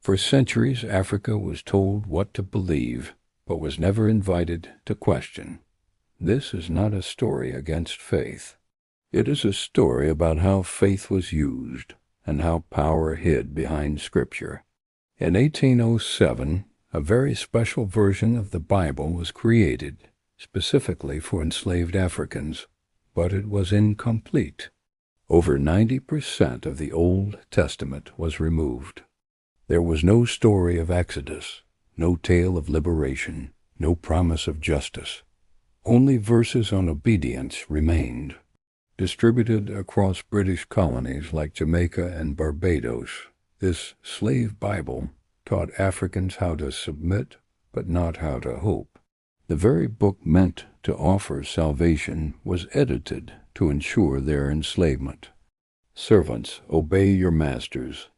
For centuries, Africa was told what to believe, but was never invited to question. This is not a story against faith. It is a story about how faith was used and how power hid behind Scripture. In 1807, a very special version of the Bible was created specifically for enslaved Africans, but it was incomplete. Over 90% of the Old Testament was removed. There was no story of Exodus, no tale of liberation, no promise of justice. Only verses on obedience remained. Distributed across British colonies like Jamaica and Barbados, this slave Bible taught Africans how to submit, but not how to hope. The very book meant to offer salvation was edited to ensure their enslavement. Servants, obey your masters.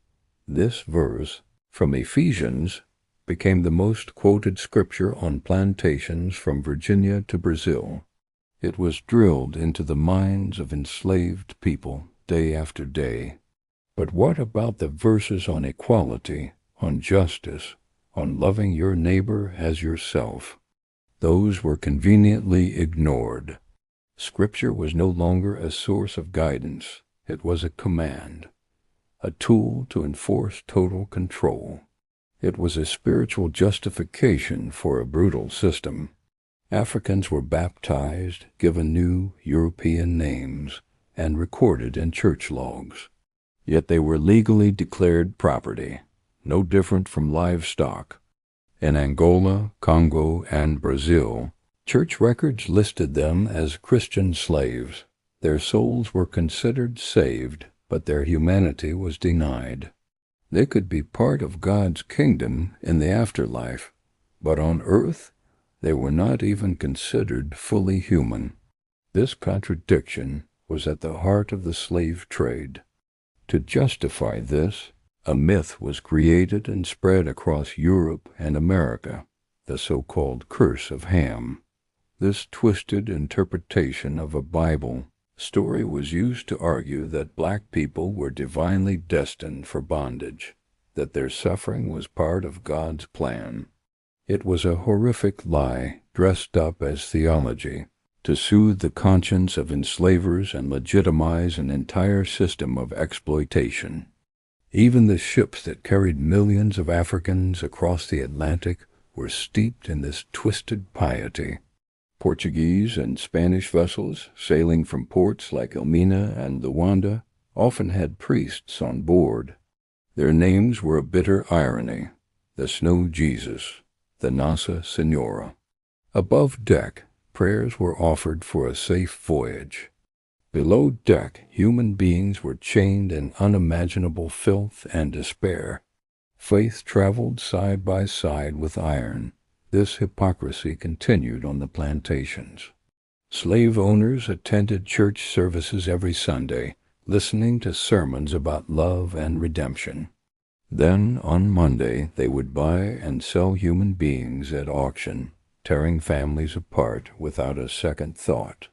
This verse, from Ephesians, became the most quoted scripture on plantations from Virginia to Brazil. It was drilled into the minds of enslaved people day after day. But what about the verses on equality, on justice, on loving your neighbor as yourself? Those were conveniently ignored. Scripture was no longer a source of guidance. It was a command, a tool to enforce total control. It was a spiritual justification for a brutal system. Africans were baptized, given new European names, and recorded in church logs. Yet they were legally declared property, no different from livestock. In Angola, Congo, and Brazil, church records listed them as Christian slaves. Their souls were considered saved, but their humanity was denied. They could be part of God's kingdom in the afterlife, but on earth they were not even considered fully human. This contradiction was at the heart of the slave trade. To justify this, a myth was created and spread across Europe and America, the so-called curse of Ham. This twisted interpretation of a Bible story was used to argue that black people were divinely destined for bondage, that their suffering was part of God's plan. It was a horrific lie dressed up as theology to soothe the conscience of enslavers and legitimize an entire system of exploitation. Even the ships that carried millions of Africans across the Atlantic were steeped in this twisted piety. Portuguese and Spanish vessels sailing from ports like Elmina and Luanda often had priests on board. Their names were a bitter irony: the Snow Jesus, the Nossa Senhora. Above deck, prayers were offered for a safe voyage. Below deck, human beings were chained in unimaginable filth and despair. Faith traveled side by side with iron. This hypocrisy continued on the plantations. Slave owners attended church services every Sunday, listening to sermons about love and redemption. Then, on Monday, they would buy and sell human beings at auction, tearing families apart without a second thought.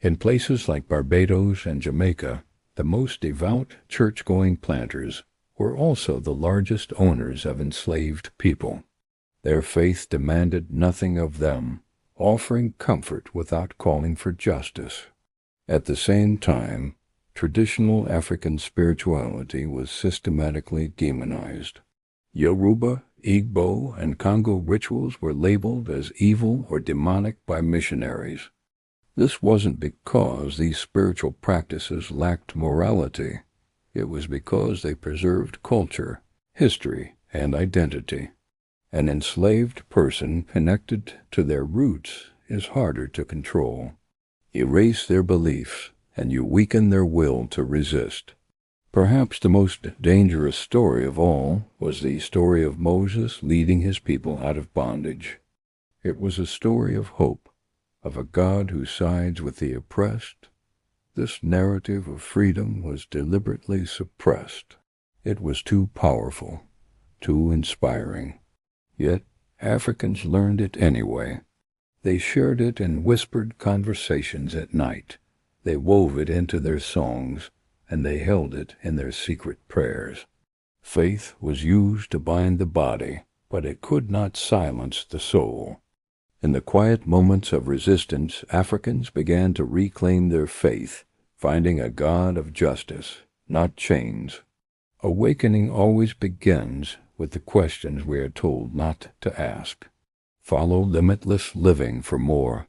In places like Barbados and Jamaica, the most devout church-going planters were also the largest owners of enslaved people. Their faith demanded nothing of them, offering comfort without calling for justice. At the same time, traditional African spirituality was systematically demonized. Yoruba, Igbo, and Congo rituals were labeled as evil or demonic by missionaries. This wasn't because these spiritual practices lacked morality. It was because they preserved culture, history, and identity. An enslaved person connected to their roots is harder to control. Erase their beliefs, and you weaken their will to resist. Perhaps the most dangerous story of all was the story of Moses leading his people out of bondage. It was a story of hope, of a God who sides with the oppressed. This narrative of freedom was deliberately suppressed. It was too powerful, too inspiring. Yet Africans learned it anyway. They shared it in whispered conversations at night. They wove it into their songs, and they held it in their secret prayers. Faith was used to bind the body, but it could not silence the soul. In the quiet moments of resistance, Africans began to reclaim their faith, finding a God of justice, not chains. Awakening always begins with the questions we are told not to ask. Follow limitless living for more